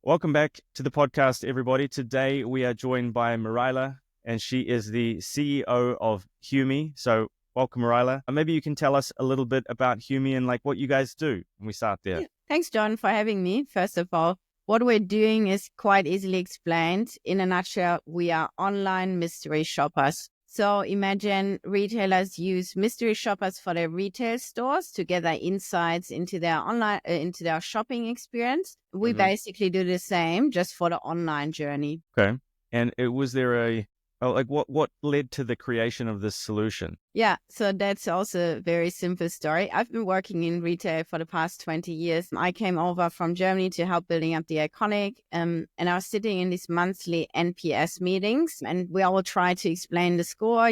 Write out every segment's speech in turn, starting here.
Welcome back to the podcast, everybody. Today we are joined by Mareile, and she is the CEO of humii. So welcome, Mareile. Maybe you can tell us a little bit about humii and like what you guys do when we start there. Yeah. Thanks, John, for having me. First of all, what we're doing is quite easily explained. In a nutshell, we are online mystery shoppers. So imagine retailers use mystery shoppers for their retail stores to gather insights into their into their shopping experience. We basically do the same, just for the online journey. Okay. And was there what led to the creation of this solution? Yeah, so that's also a very simple story. I've been working in retail for the past 20 years. I came over from Germany to help building up the Iconic, and I was sitting in these monthly NPS meetings, and we all try to explain the score,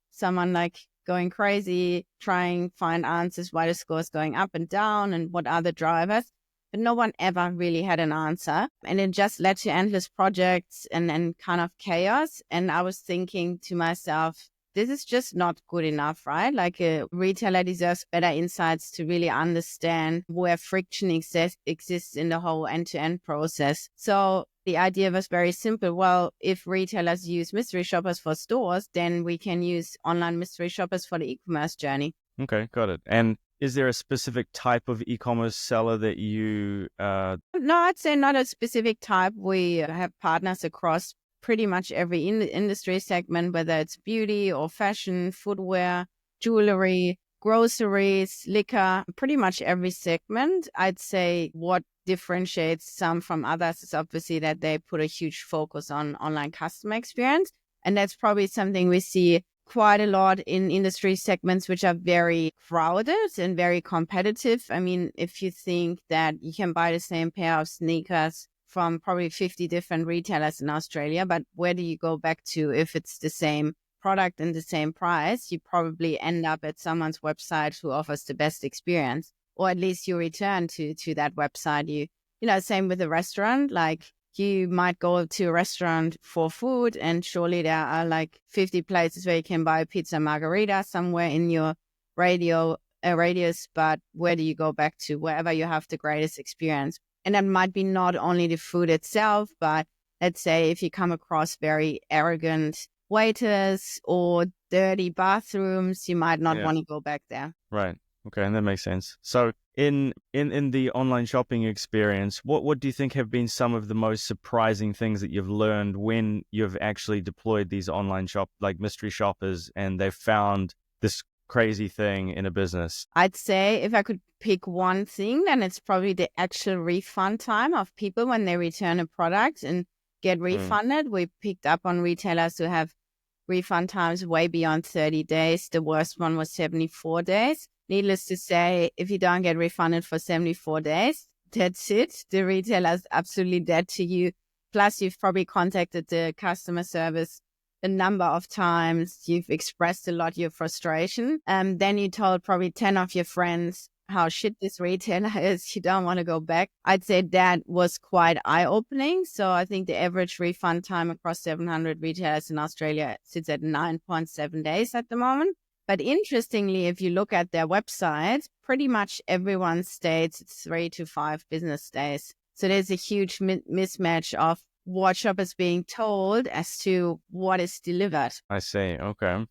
someone like going crazy, trying to find answers why the score is going up and down and what are the drivers. But no one ever really had an answer. And it just led to endless projects and kind of chaos. And I was thinking to myself, this is just not good enough, right? Like a retailer deserves better insights to really understand where friction exists in the whole end-to-end process. So the idea was very simple. Well, if retailers use mystery shoppers for stores, then we can use online mystery shoppers for the e-commerce journey. Okay, got it. And is there a specific type of e-commerce seller that you... No, I'd say not a specific type. We have partners across pretty much every industry segment, whether it's beauty or fashion, footwear, jewelry, groceries, liquor, pretty much every segment. I'd say what differentiates some from others is obviously that they put a huge focus on online customer experience. And that's probably something we see quite a lot in industry segments, which are very crowded and very competitive. I mean, if you think that you can buy the same pair of sneakers from probably 50 different retailers in Australia, but where do you go back to if it's the same product and the same price? You probably end up at someone's website who offers the best experience, or at least you return to that website. Same with a restaurant. Like you might go to a restaurant for food, and surely there are like 50 places where you can buy a pizza margarita somewhere in your radius, but where do you go back to? Wherever you have the greatest experience. And that might be not only the food itself, but let's say if you come across very arrogant waiters or dirty bathrooms, you might not want to go back there. Right. Okay, and that makes sense. So in the online shopping experience, what do you think have been some of the most surprising things that you've learned when you've actually deployed these online mystery shoppers and they've found this crazy thing in a business? I'd say if I could pick one thing, then it's probably the actual refund time of people when they return a product and get refunded. We picked up on retailers who have refund times way beyond 30 days. The worst one was 74 days. Needless to say, if you don't get refunded for 74 days, that's it. The retailer is absolutely dead to you. Plus, you've probably contacted the customer service a number of times. You've expressed a lot your frustration. Then you told probably 10 of your friends how shit this retailer is. You don't want to go back. I'd say that was quite eye-opening. So I think the average refund time across 700 retailers in Australia sits at 9.7 days at the moment. But interestingly, if you look at their website, pretty much everyone states it's 3 to 5 business days. So there's a huge mismatch of what shoppers being told as to what is delivered. I see. Okay.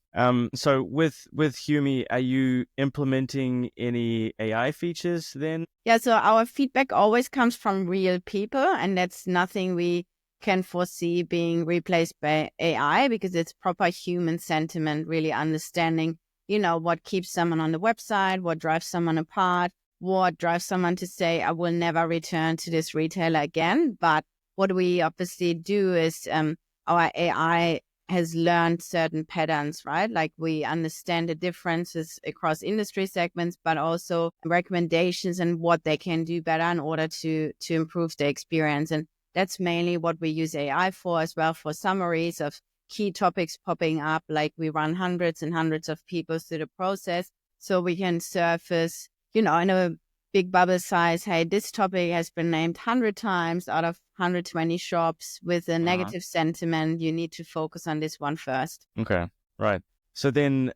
So with humii, are you implementing any AI features then? Yeah, so our feedback always comes from real people, and that's nothing we can foresee being replaced by AI, because it's proper human sentiment, really understanding, what keeps someone on the website, what drives someone apart, what drives someone to say, I will never return to this retailer again. But what we obviously do is our AI has learned certain patterns, right? Like we understand the differences across industry segments, but also recommendations and what they can do better in order to improve the experience. And that's mainly what we use AI for, as well, for summaries of key topics popping up. Like we run hundreds and hundreds of people through the process, so we can surface, in a big bubble size, hey, this topic has been named 100 times out of 120 shops with a negative sentiment. You need to focus on this one first. Okay, right. So then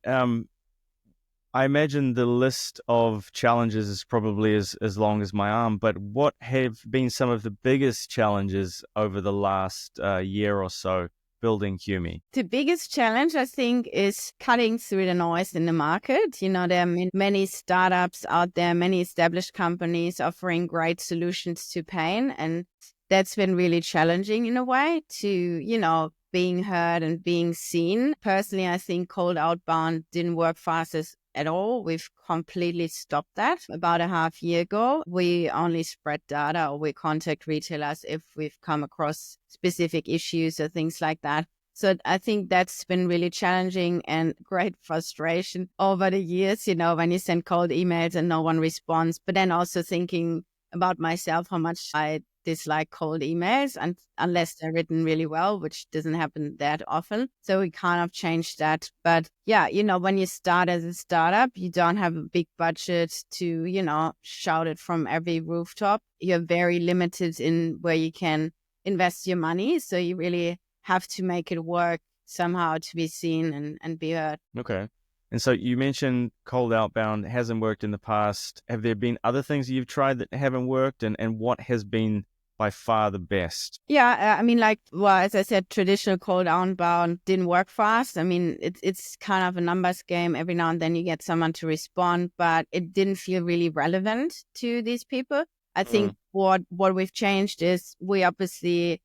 I imagine the list of challenges is probably as long as my arm, but what have been some of the biggest challenges over the last year or so building humii? The biggest challenge, I think, is cutting through the noise in the market. There are many startups out there, many established companies offering great solutions to pain. And that's been really challenging in a way to, being heard and being seen. Personally, I think cold outbound didn't work for us at all. We've completely stopped that about a half year ago. We only spread data or we contact retailers if we've come across specific issues or things like that. So I think that's been really challenging and great frustration over the years, when you send cold emails and no one responds, but then also thinking about myself, how much I dislike cold emails and unless they're written really well, which doesn't happen that often. So we kind of changed that. But yeah, when you start as a startup, you don't have a big budget to, shout it from every rooftop. You're very limited in where you can invest your money. So you really have to make it work somehow to be seen and be heard. Okay. And so you mentioned cold outbound hasn't worked in the past. Have there been other things you've tried that haven't worked? And what has been by far the best? Yeah, as I said, traditional cold outbound didn't work for us. It's kind of a numbers game. Every now and then you get someone to respond, but it didn't feel really relevant to these people. I think what we've changed is we obviously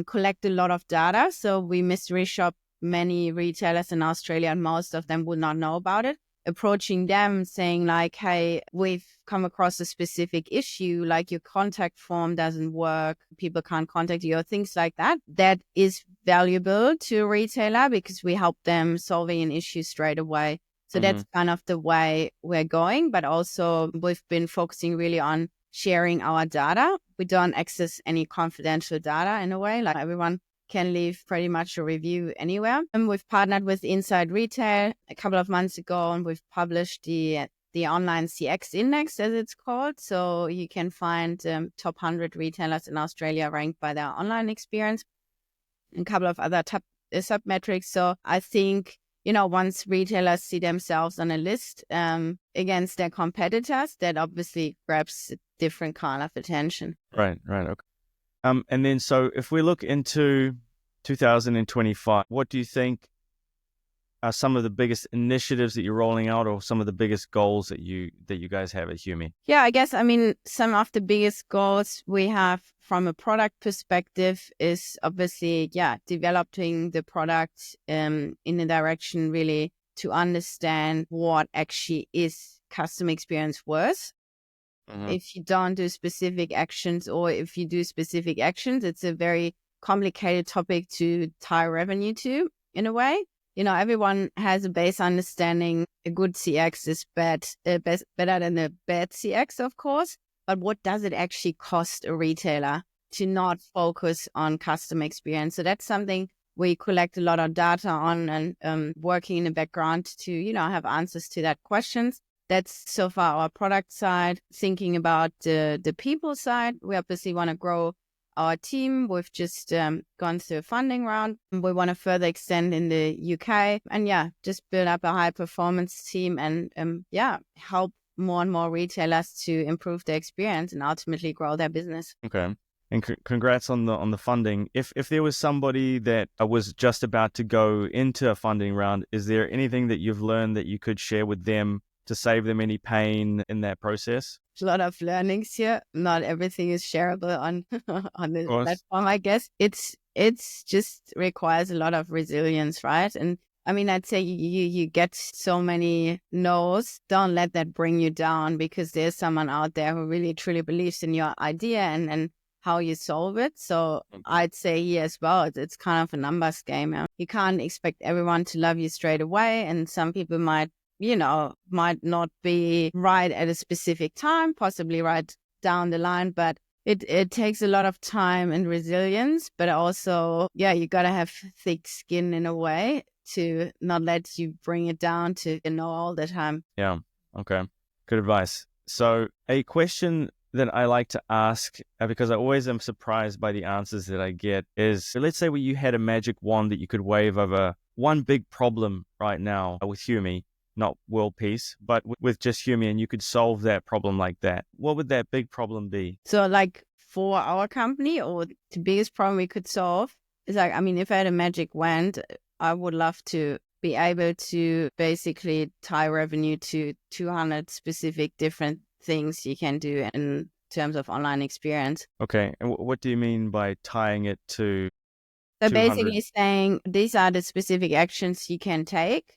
collect a lot of data. So we mystery shop many retailers in Australia, and most of them would not know about it. Approaching them saying like, hey, we've come across a specific issue, like your contact form doesn't work, people can't contact you, or things like that. That is valuable to a retailer because we help them solving an issue straight away. So that's kind of the way we're going. But also we've been focusing really on sharing our data. We don't access any confidential data in a way, like everyone can leave pretty much a review anywhere. And we've partnered with Inside Retail a couple of months ago, and we've published the online CX index, as it's called. So you can find top 100 retailers in Australia ranked by their online experience, and a couple of other sub-metrics. So I think, once retailers see themselves on a list against their competitors, that obviously grabs a different kind of attention. Right. Okay. And then, so if we look into 2025, what do you think are some of the biggest initiatives that you're rolling out, or some of the biggest goals that you guys have at humii? Yeah, I guess, some of the biggest goals we have from a product perspective is obviously, developing the product in a direction really to understand what actually is customer experience worth. If you don't do specific actions, or if you do specific actions, it's a very complicated topic to tie revenue to in a way. Everyone has a base understanding a good CX is better than a bad CX, of course. But what does it actually cost a retailer to not focus on customer experience? So that's something we collect a lot of data on and working in the background to, have answers to that questions. That's so far our product side. Thinking about the people side, we obviously want to grow our team. We've just gone through a funding round. We want to further extend in the UK and just build up a high performance team and help more and more retailers to improve their experience and ultimately grow their business. Okay. And congrats on the funding. If there was somebody that was just about to go into a funding round, is there anything that you've learned that you could share with them to save them any pain in that process? A lot of learnings here. Not everything is shareable on on the platform, I guess. It's just requires a lot of resilience, right? And I'd say you get so many no's. Don't let that bring you down, because there's someone out there who really truly believes in your idea and how you solve it. So I'd say here as well, it's kind of a numbers game. You can't expect everyone to love you straight away, and some people might not be right at a specific time, possibly right down the line, but it takes a lot of time and resilience, but also, you got to have thick skin in a way to not let you bring it down to all the time. Yeah. Okay. Good advice. So a question that I like to ask, because I always am surprised by the answers that I get, is, let's say you had a magic wand that you could wave over one big problem right now with humii. not world peace, but with just humii, and you could solve that problem like that, what would that big problem be? So like for our company, or the biggest problem we could solve is like, I mean, if I had a magic wand, I would love to be able to basically tie revenue to 200 specific different things you can do in terms of online experience. Okay. And what do you mean by tying it to So 200? basically saying these are the specific actions you can take.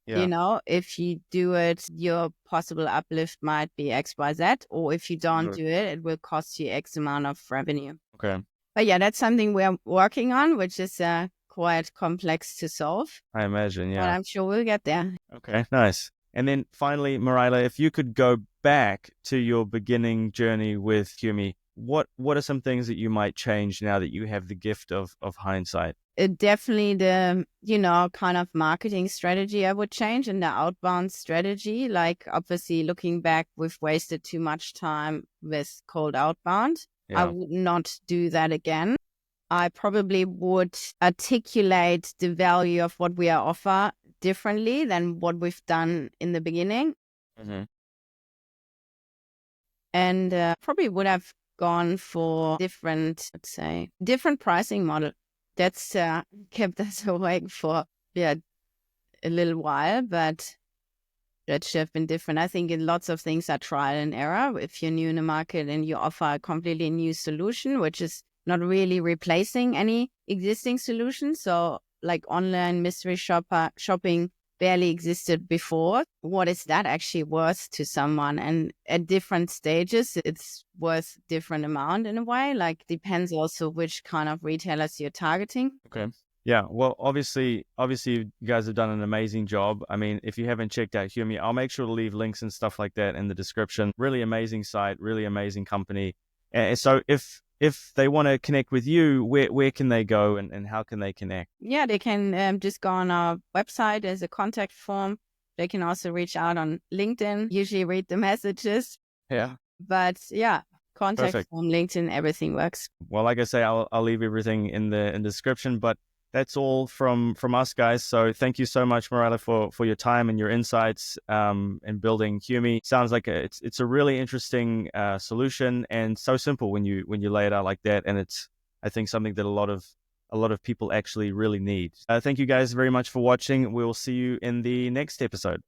Yeah. If you do it, your possible uplift might be X, Y, Z, or if you don't Good. do it, it will cost you X amount of revenue. Okay. But yeah, that's something we're working on, which is quite complex to solve, I imagine. but Yeah. I'm sure we'll get there. Okay. Nice. And then finally, Mareile, if you could go back to your beginning journey with humii, what are some things that you might change now that you have the gift of hindsight? Definitely the, kind of marketing strategy I would change, and the outbound strategy. Like obviously looking back, we've wasted too much time with cold outbound. I Yeah. would not do that again. I probably would articulate the value of what we are offer differently than what we've done in the beginning. Hmm. And probably would have gone for different, let's say, different pricing model. That's kept us awake for a little while, but that should have been different. I think in lots of things are trial and error. If you're new in the market and you offer a completely new solution, which is not really replacing any existing solution. So like online mystery shopping barely existed before. What is that actually worth to someone? And at different stages, it's worth different amount in a way. Like depends also which kind of retailers you're targeting. Okay. Yeah. Well, obviously, you guys have done an amazing job. I mean, if you haven't checked out humii, I'll make sure to leave links and stuff like that in the description. Really amazing site, really amazing company. And so if they want to connect with you, where can they go and how can they connect? Yeah, they can just go on our website. There's a contact form. They can also reach out on LinkedIn, usually read the messages. Yeah. But yeah, contact Perfect. form, LinkedIn, everything works. Well, like I say, I'll leave everything in the description, but that's all from us, guys. So thank you so much, Mareile, for your time and your insights in building humii. Sounds like it's a really interesting solution, and so simple when you lay it out like that. And it's, I think, something that a lot of people actually really need. Thank you guys very much for watching. We'll see you in the next episode.